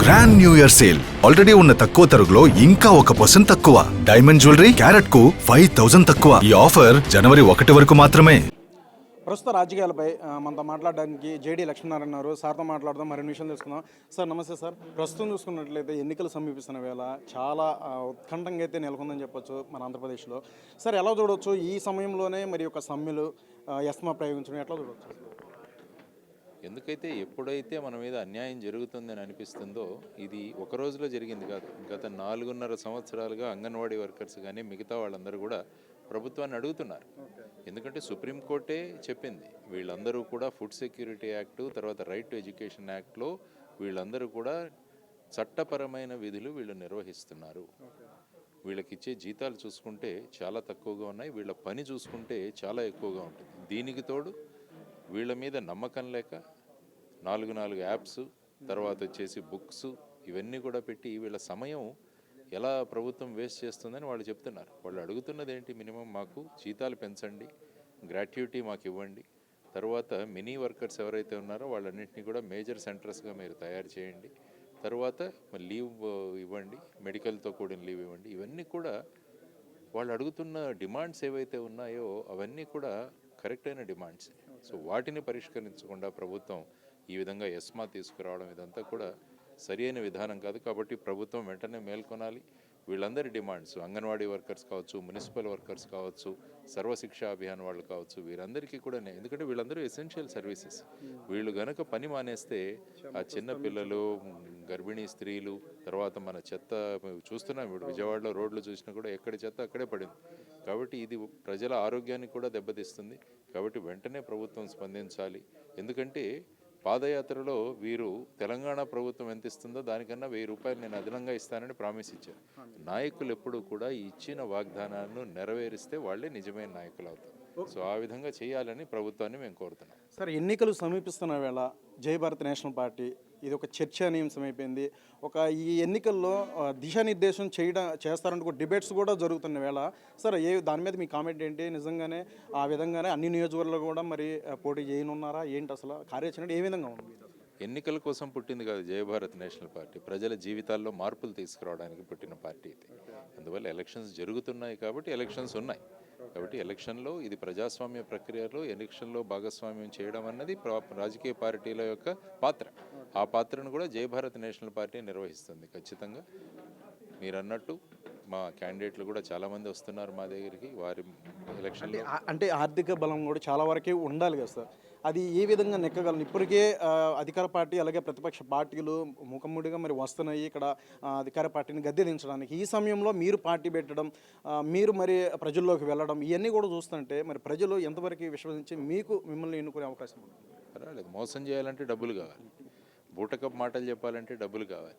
Grand new year sale already ఉన్న తక్కువ తరుగులో ఇంకా 1% తక్కువ. డైమండ్ జ్యువెలరీ క్యారెట్ కు 5000 తక్కువ. ఈ ఆఫర్ జనవరి 1 వరకు మాత్రమే. ప్రస్తుత రాజకీయాలపై మనతో మాట్లాడడానికి జేడీ లక్ష్మీనారాయణ ఉన్నారు. సార్తో మాట్లాడదాం, మరిన్ని విషయాలు తెలుసుకుందాం. సార్ నమస్తే సార్. ప్రస్తుతం చూసుకున్నట్లయితే ఎన్నికలు సమీపిస్తున్న వేళ చాలా ఉత్కంఠంగా అయితే నెలకొందని చెప్పొచ్చు మన ఆంధ్రప్రదేశ్లో. సార్ ఎలా చూడవచ్చు ఈ సమయంలోనే మరి ఒక సమ్మెలు ఎస్మా ప్రయోగించడం ఎట్లా చూడవచ్చు? ఎందుకైతే ఎప్పుడైతే మన మీద అన్యాయం జరుగుతుందని అనిపిస్తుందో, ఇది ఒక రోజులో జరిగింది కాదు. గత 4.5 సంవత్సరాలుగా అంగన్వాడీ వర్కర్స్ కానీ మిగతా వాళ్ళందరూ కూడా ప్రభుత్వాన్ని అడుగుతున్నారు. ఎందుకంటే సుప్రీంకోర్టే చెప్పింది, వీళ్ళందరూ కూడా ఫుడ్ సెక్యూరిటీ యాక్టు, తర్వాత రైట్ టు ఎడ్యుకేషన్ యాక్ట్లో వీళ్ళందరూ కూడా చట్టపరమైన విధులు వీళ్ళు నిర్వహిస్తున్నారు. వీళ్ళకి ఇచ్చే జీతాలు చూసుకుంటే చాలా తక్కువగా ఉన్నాయి, వీళ్ళ పని చూసుకుంటే చాలా ఎక్కువగా ఉంటుంది. దీనికి తోడు వీళ్ళ మీద నమ్మకం లేక 4 యాప్స్, తర్వాత వచ్చేసి బుక్స్, ఇవన్నీ కూడా పెట్టి వీళ్ళ సమయం ఎలా ప్రభుత్వం వేస్ట్ చేస్తుందని వాళ్ళు చెప్తున్నారు. వాళ్ళు అడుగుతున్నది ఏంటి? మినిమం మాకు జీతాలు పెంచండి, గ్రాట్యుటీ మాకు ఇవ్వండి, తర్వాత మినీ వర్కర్స్ ఎవరైతే ఉన్నారో వాళ్ళన్నింటినీ కూడా మేజర్ సెంటర్స్గా మీరు తయారు చేయండి, తర్వాత లీవ్ ఇవ్వండి, మెడికల్తో కూడిన లీవ్ ఇవ్వండి. ఇవన్నీ కూడా వాళ్ళు అడుగుతున్న డిమాండ్స్ ఏవైతే ఉన్నాయో అవన్నీ కూడా కరెక్ట్ అయిన డిమాండ్స్. సో వాటిని పరిష్కరించకుండా ప్రభుత్వం ఈ విధంగా ఎస్మా తీసుకురావడం ఇదంతా కూడా సరి అయిన విధానం కాదు. కాబట్టి ప్రభుత్వం వెంటనే మేల్కొనాలి. వీళ్ళందరి డిమాండ్స్, అంగన్వాడీ వర్కర్స్ కావచ్చు, మున్సిపల్ వర్కర్స్ కావచ్చు, సర్వశిక్షా అభియాన్ వాళ్ళు కావచ్చు, వీరందరికీ కూడా, ఎందుకంటే వీళ్ళందరూ ఎసెన్షియల్ సర్వీసెస్. వీళ్ళు గనక పని మానేస్తే ఆ చిన్న పిల్లలు, గర్భిణీ స్త్రీలు, తర్వాత మన చెత్త చూస్తున్నాం. ఇప్పుడు విజయవాడలో రోడ్లు చూసినా కూడా ఎక్కడి చెత్త అక్కడే పడింది. కాబట్టి ఇది ప్రజల ఆరోగ్యాన్ని కూడా దెబ్బతీస్తుంది. కాబట్టి వెంటనే ప్రభుత్వం స్పందించాలి. ఎందుకంటే పాదయాత్రలో వీరు తెలంగాణ ప్రభుత్వం ఎంత ఇస్తుందో దానికన్నా 1000 రూపాయలు నేను అదనంగా ఇస్తానని ప్రామిస్ ఇచ్చారు. నాయకులు ఎప్పుడూ కూడా ఇచ్చిన వాగ్దానాలను నెరవేరిస్తే వాళ్ళే నిజమైన నాయకులు అవుతారు. సో ఆ విధంగా చేయాలని ప్రభుత్వాన్ని మేము కోరుతున్నాం. సార్ ఎన్నికలు సమీపిస్తున్న వేళ జై భారత్ నేషనల్ పార్టీ ఇది ఒక చర్చానీయాంశం అయిపోయింది. ఒక ఈ ఎన్నికల్లో దిశానిర్దేశం చేస్తారంటే ఒక డిబేట్స్ కూడా జరుగుతున్న వేళ సార్ దాని మీద మీ కామెంట్ ఏంటి? నిజంగానే ఆ విధంగానే అన్ని నియోజకవర్గాలు కూడా మరి పోటీ చేయనున్నారా ఏంటి? అసలు కార్యాచరణ ఏ విధంగా ఉంది? ఎన్నికల కోసం పుట్టింది కాదు జై భారత్ నేషనల్ పార్టీ, ప్రజల జీవితాల్లో మార్పులు తీసుకురావడానికి పుట్టిన పార్టీ ఇది. అందువల్ల ఎలక్షన్స్ జరుగుతున్నాయి కాబట్టి ఎలక్షన్స్ ఉన్నాయి. కాబట్టి ఎలక్షన్లో ఇది ప్రజాస్వామ్య ప్రక్రియలో ఎలక్షన్లో భాగస్వామ్యం చేయడం అన్నది రాజకీయ పార్టీల యొక్క పాత్ర. ఆ పాత్రను కూడా జై భారత్ నేషనల్ పార్టీ నిర్వహిస్తుంది. ఖచ్చితంగా మీరు అన్నట్టు మా క్యాండిడేట్లు కూడా చాలామంది వస్తున్నారు మా దగ్గరికి. వారి ఎలక్షన్లో అంటే ఆర్థిక బలం కూడా చాలా వరకే ఉండాలి కదా సార్, అది ఏ విధంగా నెక్కగలను? ఇప్పటికే అధికార పార్టీ అలాగే ప్రతిపక్ష పార్టీలు ముఖముడిగా మరి వస్తున్నాయి ఇక్కడ అధికార పార్టీని గద్దె దించడానికి. ఈ సమయంలో మీరు పార్టీ పెట్టడం, మీరు మరి ప్రజల్లోకి వెళ్ళడం, ఇవన్నీ కూడా చూస్తుంటే మరి ప్రజలు ఎంతవరకు విశ్వసించి మిమ్మల్ని ఎన్నుకునే అవకాశం ఉంది? పర్వాలేదు. మోసం చేయాలంటే డబ్బులు కావాలి, బూటకప్ మాటలు చెప్పాలంటే డబ్బులు కావాలి.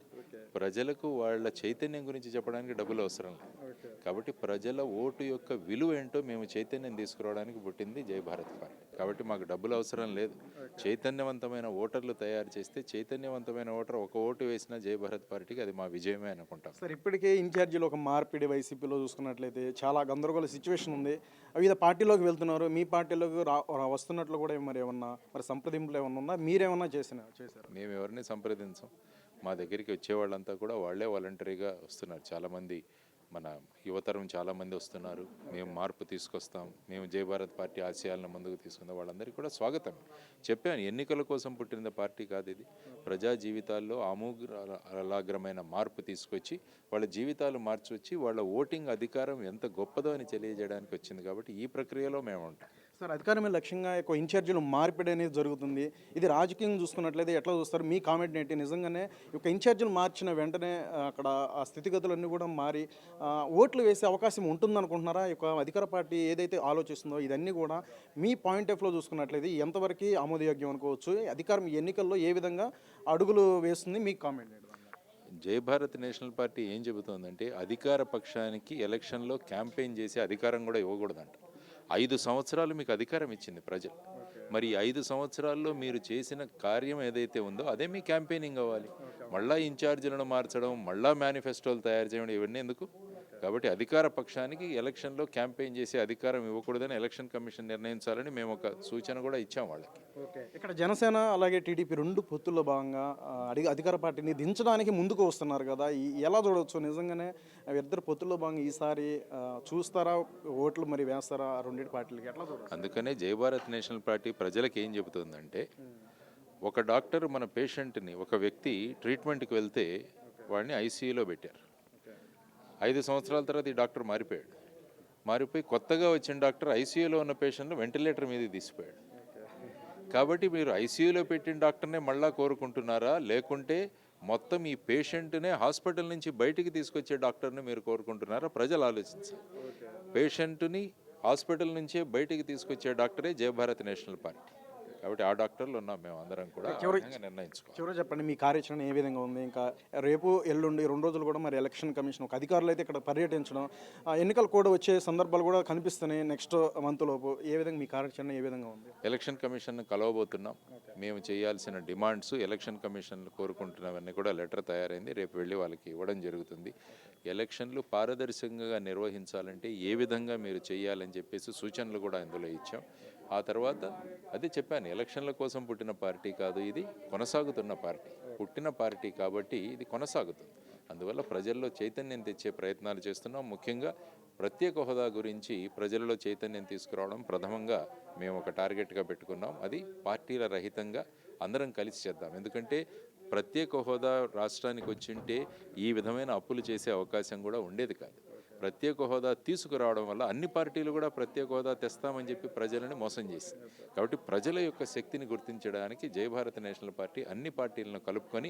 ప్రజలకు వాళ్ళ చైతన్యం గురించి చెప్పడానికి డబ్బులు అవసరం లేదు. కాబట్టి ప్రజల ఓటు యొక్క విలువ ఏంటో మేము చైతన్యం తీసుకురావడానికి పుట్టింది జై భారత్ పార్టీ. కాబట్టి మాకు డబ్బులు అవసరం లేదు. చైతన్యవంతమైన ఓటర్లు తయారు చేస్తే, చైతన్యవంతమైన ఓటర్ ఒక ఓటు వేసినా జై భారత్ పార్టీకి అది మా విజయమే అనుకుంటాం. సార్ ఇప్పటికే ఇన్ఛార్జీలో ఒక మార్పిడి వైసీపీలో చూసుకున్నట్లయితే చాలా గందరగోళ సిచ్యువేషన్ ఉంది. వివిధ పార్టీలోకి వెళ్తున్నారు, మీ పార్టీలోకి వస్తున్నట్లు కూడా మరి ఏమన్నా మరి సంప్రదింపులు ఏమన్నా ఉందా? మీరేమన్నా చేశారు? మేము ఎవరిని సంప్రదించాం. మా దగ్గరికి వచ్చేవాళ్ళంతా కూడా వాళ్ళే వాలంటరీగా వస్తున్నారు. చాలామంది మన యువతరం చాలామంది వస్తున్నారు. మేము మార్పు తీసుకొస్తాం, మేము జై భారత్ పార్టీ ఆశయాలను ముందుకు తీసుకుందాం, వాళ్ళందరికీ కూడా స్వాగతం. చెప్పాను, ఎన్నికల కోసం పుట్టిన పార్టీ కాదు ఇది. ప్రజా జీవితాల్లో ఆమూలాగ్రమైన మార్పు తీసుకొచ్చి వాళ్ళ జీవితాలు మార్చొచ్చి వాళ్ళ ఓటింగ్ అధికారం ఎంత గొప్పదో అని తెలియజేయడానికి వచ్చింది. కాబట్టి ఈ ప్రక్రియలో మేము ఉంటాం. సార్ అధికారమే లక్ష్యంగా ఒక ఇన్ఛార్జీలు మార్పిడి అనేది జరుగుతుంది. ఇది రాజకీయం చూసుకున్నట్లయితే ఎట్లా చూస్తారు? మీ కామెంట్ ఏంటి? నిజంగానే ఒక ఇన్ఛార్జీలు మార్చిన వెంటనే అక్కడ ఆ స్థితిగతులన్నీ కూడా మారి ఓట్లు వేసే అవకాశం ఉంటుందనుకుంటున్నారా? ఒక అధికార పార్టీ ఏదైతే ఆలోచిస్తుందో ఇదన్నీ కూడా మీ పాయింట్ ఆఫ్ లో చూసుకున్నట్లయితే ఎంతవరకు ఆమోదయోగ్యం అనుకోవచ్చు? అధికారం ఎన్నికల్లో ఏ విధంగా అడుగులు వేస్తుంది? మీ కామెంట్ ఏంటి? జై భారత్ నేషనల్ పార్టీ ఏం చెబుతోందంటే, అధికార పక్షానికి ఎలక్షన్లో క్యాంపెయిన్ చేసి అధికారం కూడా ఇవ్వకూడదంట. 5 సంవత్సరాలు మీకు అధికారం ఇచ్చింది ప్రజలు. మరి 5 సంవత్సరాల్లో మీరు చేసిన కార్యం ఏదైతే ఉందో అదే మీ క్యాంపెయినింగ్ అవ్వాలి. మళ్ళా ఇన్ఛార్జీలను మార్చడం, మళ్ళా మేనిఫెస్టోలు తయారు చేయడం, ఇవన్నీ ఎందుకు? కాబట్టి అధికార పక్షానికి ఎలక్షన్లో క్యాంపెయిన్ చేసే అధికారం ఇవ్వకూడదని ఎలక్షన్ కమిషన్ నిర్ణయించాలని మేము ఒక సూచన కూడా ఇచ్చాం వాళ్ళకి. ఓకే, ఇక్కడ జనసేన అలాగే టీడీపీ రెండు పొత్తుల్లో భాగంగా అధికార పార్టీని దించడానికి ముందుకు వస్తున్నారు కదా, ఎలా చూడవచ్చు? నిజంగానే ఇద్దరు పొత్తుల్లో భాగంగా ఈసారి చూస్తారా, ఓట్లు మరి వేస్తారా ఆ రెండింటి పార్టీలకి, ఎట్లా చూడవచ్చు? అందుకనే జై భారత్ నేషనల్ పార్టీ ప్రజలకు ఏం చెబుతుందంటే, ఒక డాక్టర్ మన పేషెంట్ని, ఒక వ్యక్తి ట్రీట్మెంట్కి వెళ్తే వాడిని ఐసీయూలో పెట్టారు. 5 సంవత్సరాల తర్వాత ఈ డాక్టర్ మారిపోయి కొత్తగా వచ్చిన డాక్టర్ ఐసీయూలో ఉన్న పేషెంట్ను వెంటిలేటర్ మీద తీసిపోయాడు. కాబట్టి మీరు ఐసీయూలో పెట్టిన డాక్టర్నే మళ్ళా కోరుకుంటున్నారా, లేకుంటే మొత్తం ఈ పేషెంట్నే హాస్పిటల్ నుంచి బయటికి తీసుకొచ్చే డాక్టర్ని మీరు కోరుకుంటున్నారా? ప్రజలు ఆలోచించాలి. పేషెంట్ని హాస్పిటల్ నుంచే బయటికి తీసుకొచ్చే డాక్టరే జై భారత్ నేషనల్ పార్టీ. కాబట్టి ఆ డాక్టర్లు ఉన్నాం మేము అందరం కూడా నిర్ణయించుకోవాలి. చివరి చెప్పండి, మీ కార్యాచరణ ఏ విధంగా ఉంది? ఇంకా రేపు ఎల్లుండి 2 రోజులు కూడా మరి ఎలక్షన్ కమిషన్ ఒక అధికారులు అయితే ఇక్కడ పర్యటించడం, ఎన్నికలు కూడా వచ్చే సందర్భాలు కూడా కనిపిస్తున్నాయి నెక్స్ట్ మంత్ లోపు. ఏ విధంగా మీ కార్యాచరణ ఏ విధంగా ఉంది? ఎలక్షన్ కమిషన్ కలవబోతున్నాం. మేము చేయాల్సిన డిమాండ్స్, ఎలక్షన్ కమిషన్ కోరుకుంటున్నవన్నీ కూడా లెటర్ తయారైంది, రేపు వెళ్ళి వాళ్ళకి ఇవ్వడం జరుగుతుంది. ఎలక్షన్లు పారదర్శకంగా నిర్వహించాలంటే ఏ విధంగా మీరు చేయాలని చెప్పేసి సూచనలు కూడా ఇందులో ఇచ్చాం. ఆ తర్వాత అదే చెప్పాను, ఎలక్షన్ల కోసం పుట్టిన పార్టీ కాదు, ఇది కొనసాగుతున్న పార్టీ. పుట్టిన పార్టీ కాబట్టి ఇది కొనసాగుతుంది. అందువల్ల ప్రజల్లో చైతన్యం తెచ్చే ప్రయత్నాలు చేస్తున్నాం. ముఖ్యంగా ప్రత్యేక హోదా గురించి ప్రజలలో చైతన్యం తీసుకురావడం ప్రథమంగా మేము ఒక టార్గెట్గా పెట్టుకున్నాం. అది పార్టీల రహితంగా అందరం కలిసి చేద్దాం. ఎందుకంటే ప్రత్యేక హోదా రాష్ట్రానికి వచ్చింటే ఈ విధమైన అప్పులు చేసే అవకాశం కూడా ఉండేది కాదు. ప్రత్యేక హోదా తీసుకురావడం వల్ల అన్ని పార్టీలు కూడా ప్రత్యేక హోదా తెస్తామని చెప్పి ప్రజలని మోసం చేసింది. కాబట్టి ప్రజల యొక్క శక్తిని గుర్తించడానికి జై భారత్ నేషనల్ పార్టీ అన్ని పార్టీలను కలుపుకొని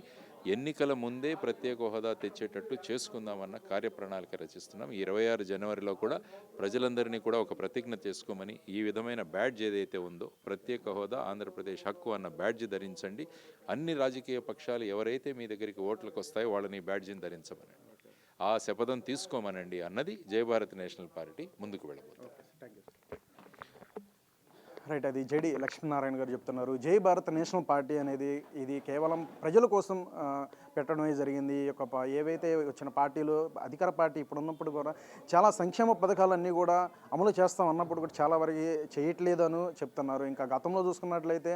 ఎన్నికల ముందే ప్రత్యేక హోదా తెచ్చేటట్టు చేసుకుందామన్న కార్యప్రణాళిక రచిస్తున్నాం. 26 జనవరిలో కూడా ప్రజలందరినీ కూడా ఒక ప్రతిజ్ఞ చేసుకోమని, ఈ విధమైన బ్యాడ్జ్ ఏదైతే ఉందో ప్రత్యేక హోదా ఆంధ్రప్రదేశ్ హక్కు అన్న బ్యాడ్జ్ ధరించండి, అన్ని రాజకీయ పక్షాలు ఎవరైతే మీ దగ్గరికి ఓట్లకు వస్తాయో వాళ్ళని ఈ బ్యాడ్జిని ధరించమనండి, ఆ శపథం తీసుకోమనండి అన్నది జై భారత్ నేషనల్ పార్టీ ముందుకు వెళ్ళబోతుంది. రైట్, అది జేడి లక్ష్మీనారాయణ గారు చెప్తున్నారు. జై భారత్ నేషనల్ పార్టీ అనేది ఇది కేవలం ప్రజల కోసం పెట్టడమే జరిగింది. ఏవైతే వచ్చిన పార్టీలు, అధికార పార్టీ ఇప్పుడు ఉన్నప్పుడు కూడా చాలా సంక్షేమ పథకాలన్నీ కూడా అమలు చేస్తాం అన్నప్పుడు కూడా చాలా వరకు చేయట్లేదు అని చెప్తున్నారు. ఇంకా గతంలో చూసుకున్నట్లయితే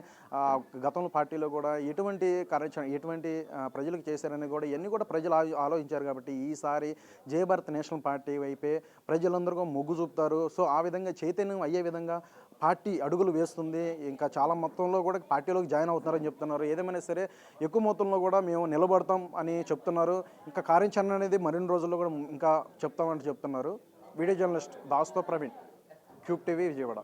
గతంలో పార్టీలో కూడా ఎటువంటి కార్యాచరణ, ఎటువంటి ప్రజలకు చేశారని కూడా ఇవన్నీ కూడా ప్రజలు ఆలోచించారు. కాబట్టి ఈసారి జై భారత్ నేషనల్ పార్టీ వైపే ప్రజలందరూ మొగ్గు చూపుతారు. సో ఆ విధంగా చైతన్యం అయ్యే విధంగా పార్టీ అడుగులు వేస్తుంది. ఇంకా చాలా మొత్తంలో కూడా పార్టీలోకి జాయిన్ అవుతున్నారని చెప్తున్నారు. ఏదేమైనా సరే ఎక్కువ మొత్తంలో కూడా మేము నిలబడతాం అని చెప్తున్నారు. ఇంకా కార్యాచరణ అనేది మరిన్ని రోజుల్లో కూడా ఇంకా చెప్తామని చెప్తున్నారు. వీడియో జర్నలిస్ట్ దాస్తో ప్రవీణ్, క్యూబ్ టీవీ, విజయవాడ.